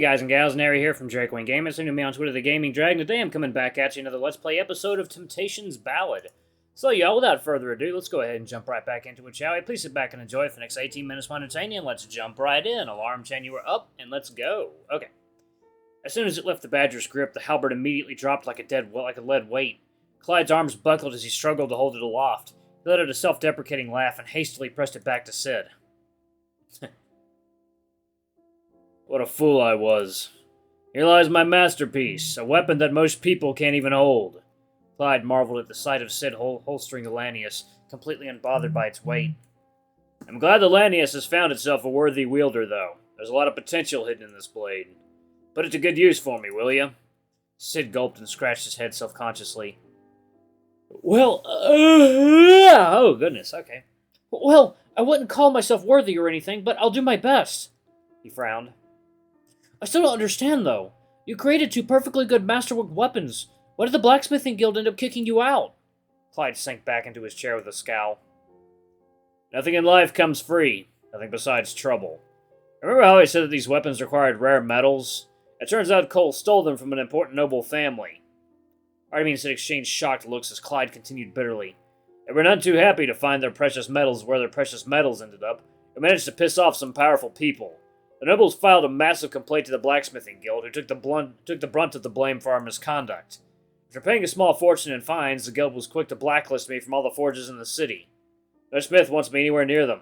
Hey guys and gals, Nary here from Drake Wing Gaming. Send me on Twitter, The Gaming Dragon. Today I'm coming back at you another Let's Play episode of Temptation's Ballad. So y'all, without further ado, let's go ahead and jump right back into it, shall we? Please sit back and enjoy for the next 18 minutes of entertaining, and let's jump right in. Alarm chain, you are up, and let's go. Okay. As soon as it left the Badger's grip, the halberd immediately dropped like a lead weight. Clyde's arms buckled as he struggled to hold it aloft. He let out a self-deprecating laugh and hastily pressed it back to Sidd. What a fool I was. Here lies my masterpiece, a weapon that most people can't even hold. Clyde marveled at the sight of Sidd holstering the Lanius, completely unbothered by its weight. I'm glad the Lanius has found itself a worthy wielder, though. There's a lot of potential hidden in this blade. Put it to good use for me, will you? Sidd gulped and scratched his head self-consciously. Well, oh goodness, okay. Well, I wouldn't call myself worthy or anything, but I'll do my best. He frowned. I still don't understand, though. You created two perfectly good masterwork weapons. Why did the blacksmithing guild end up kicking you out? Clyde sank back into his chair with a scowl. Nothing in life comes free. Nothing besides trouble. Remember how I said that these weapons required rare metals? It turns out Cole stole them from an important noble family. Artemi and Sidd exchanged shocked looks as Clyde continued bitterly. They were none too happy to find their precious metals where their precious metals ended up. It managed to piss off some powerful people. The nobles filed a massive complaint to the blacksmithing guild, who took the brunt of the blame for our misconduct. After paying a small fortune in fines, the guild was quick to blacklist me from all the forges in the city. No smith wants me anywhere near them.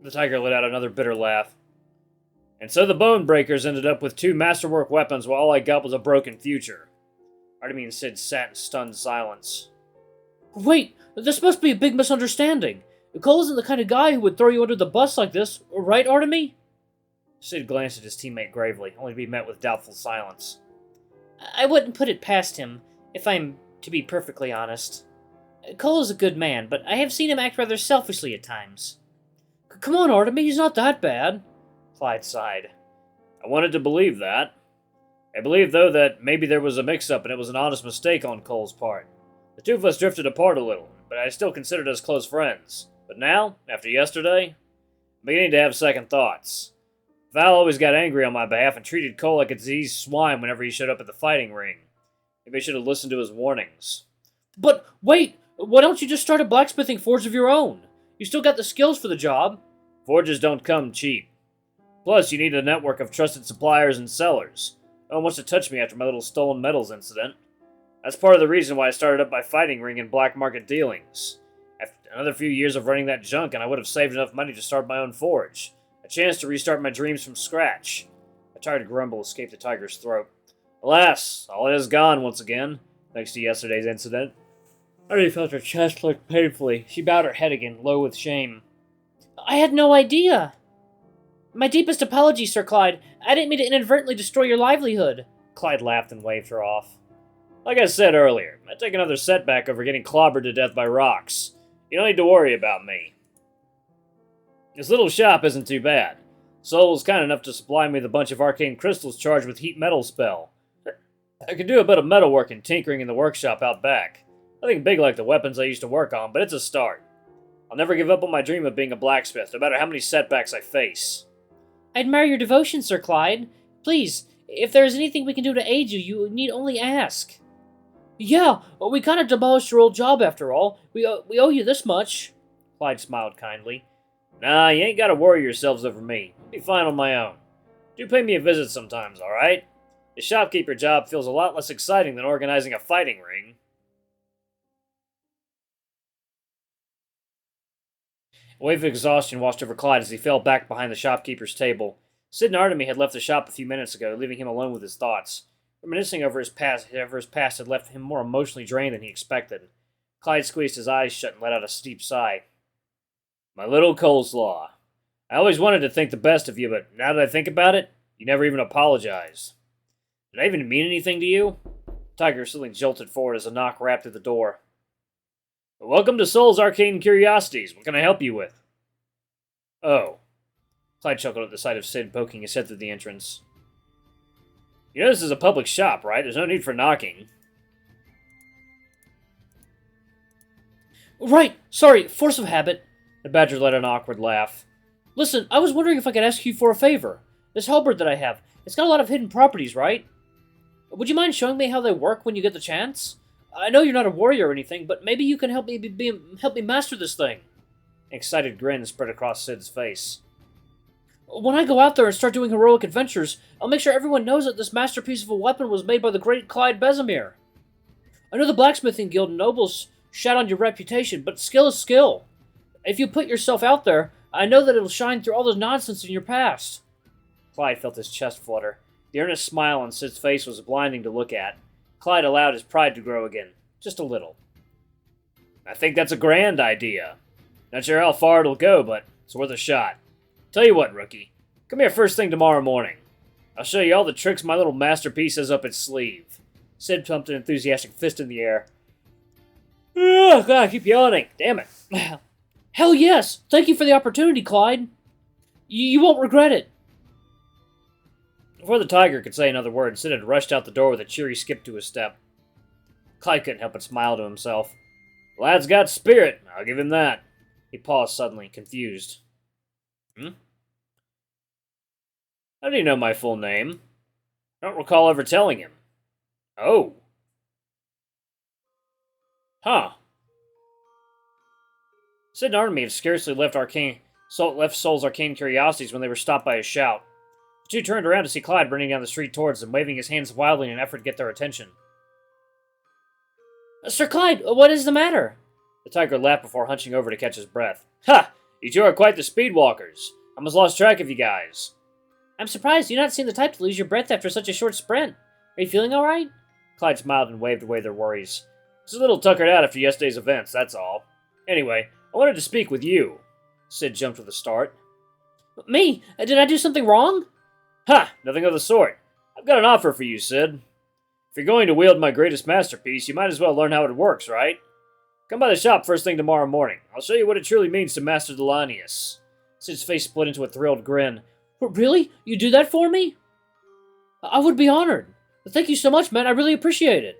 The tiger let out another bitter laugh. And so the bone breakers ended up with two masterwork weapons while all I got was a broken future. Artemi and Sidd sat in stunned silence. Wait, this must be a big misunderstanding. Cole isn't the kind of guy who would throw you under the bus like this, right, Artemi? Sidd glanced at his teammate gravely, only to be met with doubtful silence. I wouldn't put it past him, if I'm to be perfectly honest. Cole is a good man, but I have seen him act rather selfishly at times. Come on, Artemi, he's not that bad. Clyde sighed. I wanted to believe that. I believe, though, that maybe there was a mix-up and it was an honest mistake on Cole's part. The two of us drifted apart a little, but I still considered us close friends. But now, after yesterday, I'm beginning to have second thoughts. Val always got angry on my behalf and treated Cole like a diseased swine whenever he showed up at the fighting ring. Maybe I should have listened to his warnings. But wait! Why don't you just start a blacksmithing forge of your own? You still got the skills for the job. Forges don't come cheap. Plus, you need a network of trusted suppliers and sellers. No one wants to touch me after my little stolen metals incident. That's part of the reason why I started up my fighting ring and black market dealings. After another few years of running that junk, and I would have saved enough money to start my own forge. A chance to restart my dreams from scratch. A tired grumble escaped the tiger's throat. Alas, all is gone once again, thanks to yesterday's incident. Artemi felt her chest flick painfully. She bowed her head again, low with shame. I had no idea. My deepest apologies, Sir Clyde. I didn't mean to inadvertently destroy your livelihood. Clyde laughed and waved her off. Like I said earlier, I take another setback over getting clobbered to death by rocks. You don't need to worry about me. This little shop isn't too bad. Sol was kind enough to supply me with a bunch of arcane crystals charged with heat metal spell. I can do a bit of metalwork and tinkering in the workshop out back. Nothing big like the weapons I used to work on, but it's a start. I'll never give up on my dream of being a blacksmith, no matter how many setbacks I face. I admire your devotion, Sir Clyde. Please, if there is anything we can do to aid you, you need only ask. Yeah, we kind of demolished your old job after all. We owe you this much. Clyde smiled kindly. Nah, you ain't gotta worry yourselves over me. I'll be fine on my own. Do pay me a visit sometimes, alright? The shopkeeper job feels a lot less exciting than organizing a fighting ring. A wave of exhaustion washed over Clyde as he fell back behind the shopkeeper's table. Sidd and Artemi had left the shop a few minutes ago, leaving him alone with his thoughts. Reminiscing over his past had left him more emotionally drained than he expected. Clyde squeezed his eyes shut and let out a steep sigh. My little coleslaw. I always wanted to think the best of you, but now that I think about it, you never even apologized. Did I even mean anything to you? Tiger suddenly jolted forward as a knock rapped at the door. Welcome to Sol's Arcane Curiosities. What can I help you with? Oh. Clyde chuckled at the sight of Sidd poking his head through the entrance. You know this is a public shop, right? There's no need for knocking. Right! Sorry, force of habit. The Badger let an awkward laugh. Listen, I was wondering if I could ask you for a favor. This halberd that I have, it's got a lot of hidden properties, right? Would you mind showing me how they work when you get the chance? I know you're not a warrior or anything, but maybe you can help me master this thing. An excited grin spread across Sid's face. When I go out there and start doing heroic adventures, I'll make sure everyone knows that this masterpiece of a weapon was made by the great Clyde Besimir. I know the blacksmithing guild and nobles shout on your reputation, but skill is skill. If you put yourself out there, I know that it'll shine through all the nonsense in your past. Clyde felt his chest flutter. The earnest smile on Sid's face was blinding to look at. Clyde allowed his pride to grow again, just a little. I think that's a grand idea. Not sure how far it'll go, but it's worth a shot. Tell you what, rookie. Come here first thing tomorrow morning. I'll show you all the tricks my little masterpiece has up its sleeve. Sid pumped an enthusiastic fist in the air. Oh, God, I keep yawning. Damn it. Hell yes! Thank you for the opportunity, Clyde. You won't regret it. Before the tiger could say another word, Sid had rushed out the door with a cheery skip to his step. Clyde couldn't help but smile to himself. The lad's got spirit, I'll give him that. He paused suddenly, confused. How do you know my full name? I don't recall ever telling him. Oh. Huh. Sidd and Artemi had scarcely left Soul's arcane curiosities when they were stopped by a shout. The two turned around to see Clyde running down the street towards them, waving his hands wildly in an effort to get their attention. Sir Clyde, what is the matter? The tiger laughed before hunching over to catch his breath. Ha! You two are quite the speedwalkers. I almost lost track of you guys. I'm surprised you not seem the type to lose your breath after such a short sprint. Are you feeling all right? Clyde smiled and waved away their worries. Just a little tuckered out after yesterday's events, that's all. Anyway, I wanted to speak with you. Sid jumped with a start. Me? Did I do something wrong? Ha! Nothing of the sort. I've got an offer for you, Sid. If you're going to wield my greatest masterpiece, you might as well learn how it works, right? Come by the shop first thing tomorrow morning. I'll show you what it truly means to master the Lanius. Sid's face split into a thrilled grin. Really? You do that for me? I would be honored. Thank you so much, man. I really appreciate it.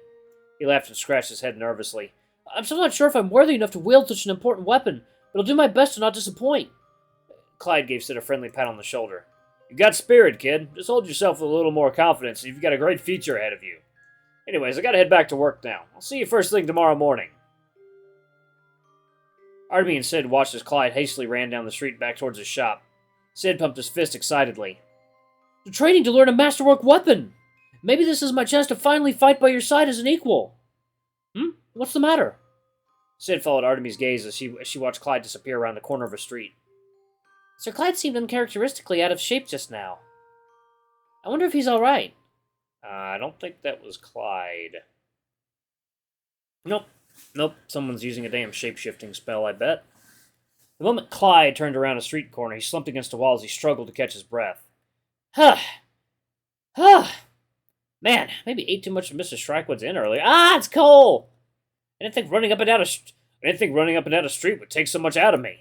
He laughed and scratched his head nervously. I'm still not sure if I'm worthy enough to wield such an important weapon, but I'll do my best to not disappoint. Clyde gave Sid a friendly pat on the shoulder. You got spirit, kid. Just hold yourself with a little more confidence, and you've got a great future ahead of you. Anyways, I gotta head back to work now. I'll see you first thing tomorrow morning. Artemi and Sid watched as Clyde hastily ran down the street back towards his shop. Sid pumped his fist excitedly. You're training to learn a masterwork weapon! Maybe this is my chance to finally fight by your side as an equal. What's the matter? Sid followed Artemi's gaze as she watched Clyde disappear around the corner of a street. Sir Clyde seemed uncharacteristically out of shape just now. I wonder if he's alright. I don't think that was Clyde. Nope. Someone's using a damn shape-shifting spell, I bet. The moment Clyde turned around a street corner, he slumped against a wall as he struggled to catch his breath. Man, maybe ate too much of Mr. Shrikewood's Inn earlier. It's Cole! I didn't think running up and down a street would take so much out of me.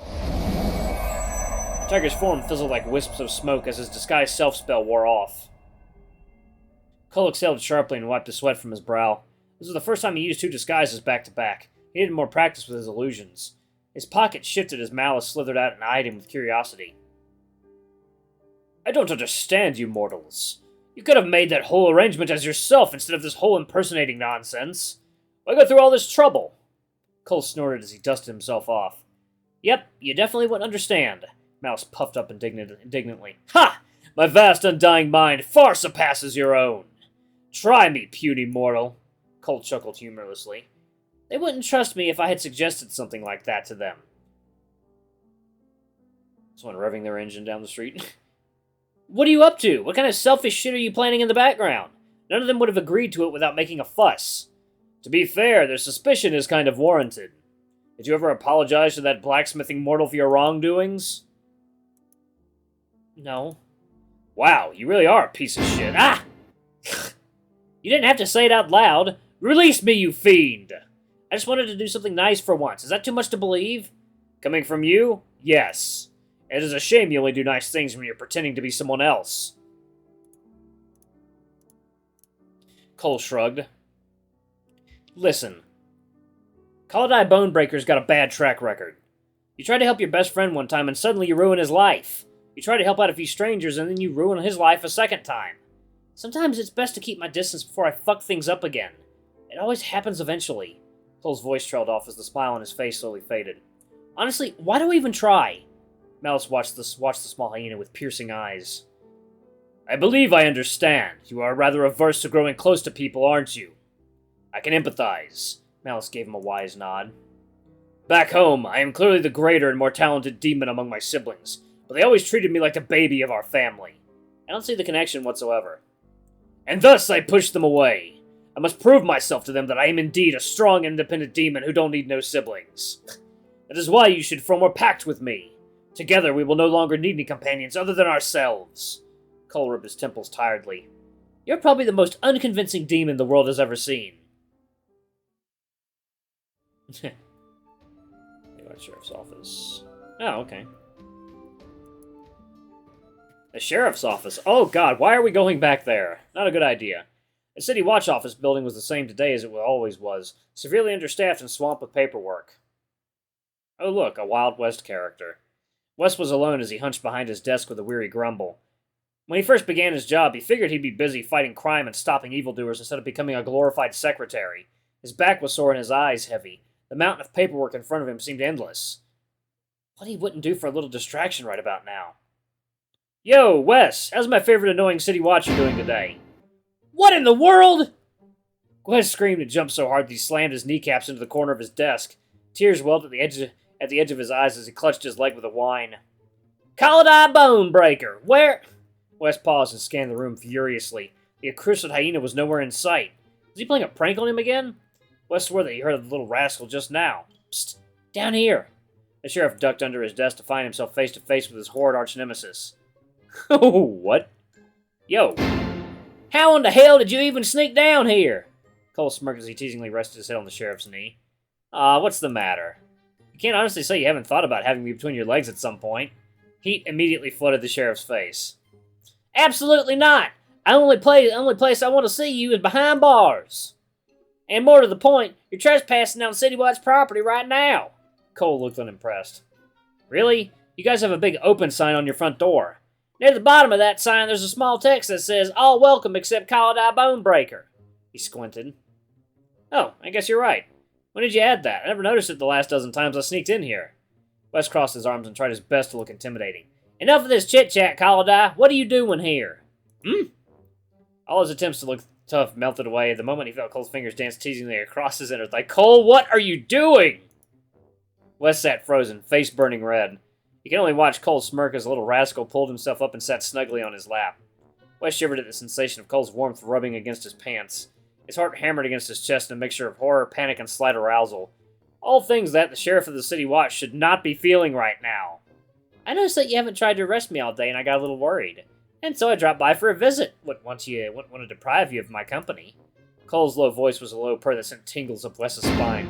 The tiger's form fizzled like wisps of smoke as his disguised self-spell wore off. Cole exhaled sharply and wiped the sweat from his brow. This was the first time he used two disguises back-to-back. He needed more practice with his illusions. His pocket shifted as Malice slithered out and eyed him with curiosity. I don't understand you mortals. You could have made that whole arrangement as yourself instead of this whole impersonating nonsense. Why go through all this trouble? Cole snorted as he dusted himself off. Yep, you definitely wouldn't understand. Mouse puffed up indignantly. Ha! My vast undying mind far surpasses your own. Try me, puny mortal. Cole chuckled humorlessly. They wouldn't trust me if I had suggested something like that to them. Someone revving their engine down the street. What are you up to? What kind of selfish shit are you planning in the background? None of them would have agreed to it without making a fuss. To be fair, their suspicion is kind of warranted. Did you ever apologize to that blacksmithing mortal for your wrongdoings? No. Wow, you really are a piece of shit. You didn't have to say it out loud. Release me, you fiend! I just wanted to do something nice for once. Is that too much to believe? Coming from you? Yes. It is a shame you only do nice things when you're pretending to be someone else. Cole shrugged. Listen. Clyde Bonebreaker's got a bad track record. You tried to help your best friend one time and suddenly you ruin his life. You try to help out a few strangers, and then you ruin his life a second time. Sometimes it's best to keep my distance before I fuck things up again. It always happens eventually. Cole's voice trailed off as the smile on his face slowly faded. Honestly, why do I even try? Malice watched the small hyena with piercing eyes. I believe I understand. You are rather averse to growing close to people, aren't you? I can empathize. Malice gave him a wise nod. Back home, I am clearly the greater and more talented demon among my siblings, but they always treated me like the baby of our family. I don't see the connection whatsoever. And thus I pushed them away. I must prove myself to them that I am indeed a strong, independent demon who don't need no siblings. That is why you should form a pact with me. Together we will no longer need any companions other than ourselves. Cole rubbed his temples tiredly. You're probably the most unconvincing demon the world has ever seen. Sheriff's office. Oh, okay. The sheriff's office. Oh god, why are we going back there? Not a good idea. The city watch office building was the same today as it always was, severely understaffed and swamped with paperwork. Oh look, a Wild West character. West was alone as he hunched behind his desk with a weary grumble. When he first began his job, he figured he'd be busy fighting crime and stopping evildoers instead of becoming a glorified secretary. His back was sore and his eyes heavy. The mountain of paperwork in front of him seemed endless. What he wouldn't do for a little distraction right about now. Yo, Wes, how's my favorite annoying city watcher doing today? What in the world? Wes screamed and jumped so hard that he slammed his kneecaps into the corner of his desk. Tears welled at the edge of his eyes as he clutched his leg with a whine. Clyde bone breaker, where? Wes paused and scanned the room furiously. The accursed hyena was nowhere in sight. Was he playing a prank on him again? Wes swore that he heard the little rascal just now. Psst! Down here! The sheriff ducked under his desk to find himself face to face with his horrid arch-nemesis. Oh, what? Yo! How in the hell did you even sneak down here? Cole smirked as he teasingly rested his head on the sheriff's knee. What's the matter? You can't honestly say you haven't thought about having me between your legs at some point. Heat immediately flooded the sheriff's face. Absolutely not! The only place I want to see you is behind bars. And more to the point, you're trespassing on City-Wat's property right now. Cole looked unimpressed. Really? You guys have a big open sign on your front door. Near the bottom of that sign, there's a small text that says, all welcome except Clyde Bonebreaker. He squinted. Oh, I guess you're right. When did you add that? I never noticed it the last dozen times I sneaked in here. Wes crossed his arms and tried his best to look intimidating. Enough of this chit-chat, Clyde. What are you doing here? All his attempts to look tough melted away the moment he felt Cole's fingers dance teasingly across his inner thigh. Cole, what are you doing? Wes sat frozen, face burning red. You can only watch Cole smirk as the little rascal pulled himself up and sat snugly on his lap. Wes shivered at the sensation of Cole's warmth rubbing against his pants. His heart hammered against his chest in a mixture of horror, panic, and slight arousal. All things that the sheriff of the city watch should not be feeling right now. I noticed that you haven't tried to arrest me all day, and I got a little worried. And so I dropped by for a visit. Wouldn't want to deprive you of my company. Cole's low voice was a low purr that sent tingles up Wes's spine.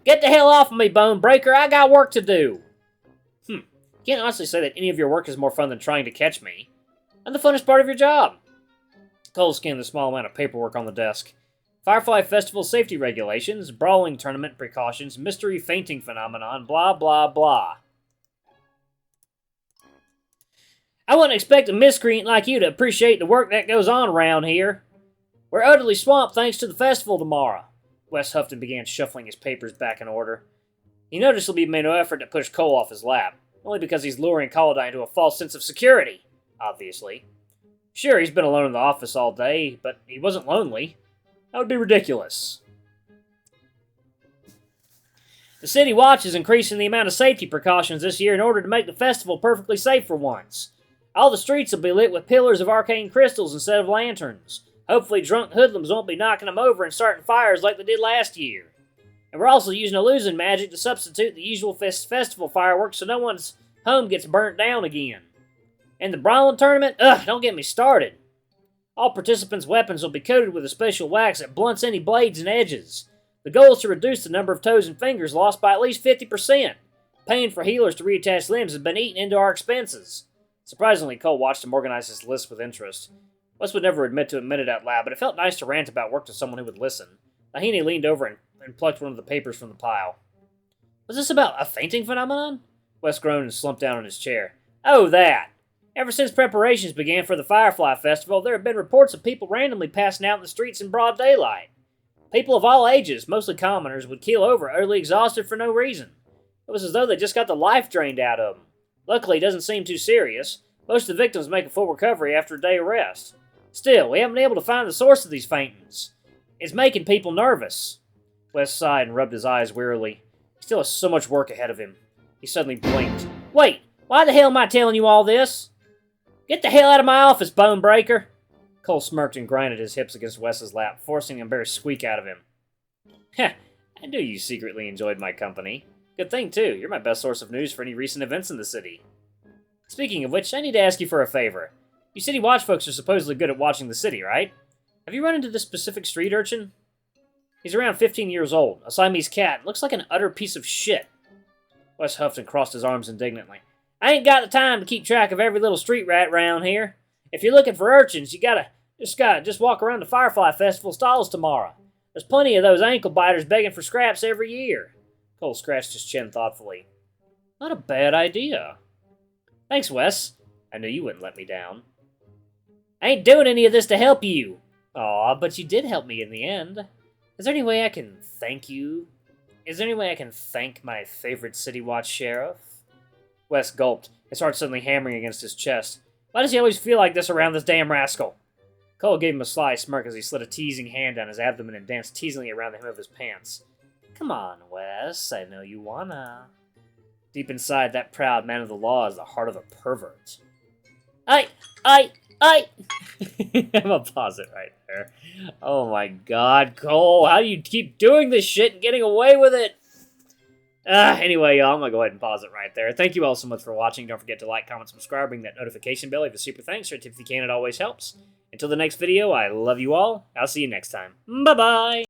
Get the hell off of me, Bone Breaker! I got work to do! Can't honestly say that any of your work is more fun than trying to catch me. I'm the funnest part of your job. Cole scanned the small amount of paperwork on the desk. Firefly Festival safety regulations, brawling tournament precautions, mystery fainting phenomenon, blah blah blah. I wouldn't expect a miscreant like you to appreciate the work that goes on around here. We're utterly swamped thanks to the festival tomorrow. Wes huffed and began shuffling his papers back in order. He noticeably made no effort to push Cole off his lap, only because he's luring Clyde into a false sense of security, obviously. Sure, he's been alone in the office all day, but he wasn't lonely. That would be ridiculous. The City Watch is increasing the amount of safety precautions this year in order to make the festival perfectly safe for once. All the streets will be lit with pillars of arcane crystals instead of lanterns. Hopefully drunk hoodlums won't be knocking them over and starting fires like they did last year. And we're also using illusion magic to substitute the usual festival fireworks so no one's home gets burnt down again. And the brawling tournament? Ugh, don't get me started. All participants' weapons will be coated with a special wax that blunts any blades and edges. The goal is to reduce the number of toes and fingers lost by at least 50%. Paying for healers to reattach limbs has been eaten into our expenses. Surprisingly, Cole watched him organize his list with interest. Wes would never admit it out loud, but it felt nice to rant about work to someone who would listen. Nahini leaned over and plucked one of the papers from the pile. Was this about a fainting phenomenon? Wes groaned and slumped down in his chair. Oh, that! Ever since preparations began for the Firefly Festival, there have been reports of people randomly passing out in the streets in broad daylight. People of all ages, mostly commoners, would keel over, utterly exhausted for no reason. It was as though they just got the life drained out of them. Luckily, it doesn't seem too serious. Most of the victims make a full recovery after a day of rest. Still, we haven't been able to find the source of these faintings. It's making people nervous. Wes sighed and rubbed his eyes wearily. He still has so much work ahead of him. He suddenly blinked. Wait, why the hell am I telling you all this? Get the hell out of my office, bone breaker! Cole smirked and grinded his hips against Wes's lap, forcing an embarrassed squeak out of him. Heh, I knew you secretly enjoyed my company. Good thing, too. You're my best source of news for any recent events in the city. Speaking of which, I need to ask you for a favor. You city watch folks are supposedly good at watching the city, right? Have you run into this specific street urchin? He's around 15 years old, a Siamese cat, looks like an utter piece of shit. Wes huffed and crossed his arms indignantly. I ain't got the time to keep track of every little street rat round here. If you're looking for urchins, you gotta just walk around the Firefly Festival stalls tomorrow. There's plenty of those ankle biters begging for scraps every year. Cole scratched his chin thoughtfully. Not a bad idea. Thanks, Wes. I knew you wouldn't let me down. I ain't doing any of this to help you. Aw, but you did help me in the end. Is there any way I can thank you? Is there any way I can thank my favorite City Watch sheriff? Wes gulped, his heart suddenly hammering against his chest. Why does he always feel like this around this damn rascal? Cole gave him a sly smirk as he slid a teasing hand down his abdomen and danced teasingly around the hem of his pants. Come on, Wes, I know you wanna. Deep inside, that proud man of the law is the heart of a pervert. I... I'm gonna pause it right there. Oh my god, Cole, how do you keep doing this shit and getting away with it? Anyway, y'all, I'm gonna go ahead and pause it right there. Thank you all so much for watching. Don't forget to like, comment, subscribe, ring that notification bell. Leave a super thanks or a tip if you can, it always helps. Until the next video, I love you all. I'll see you next time. Bye-bye!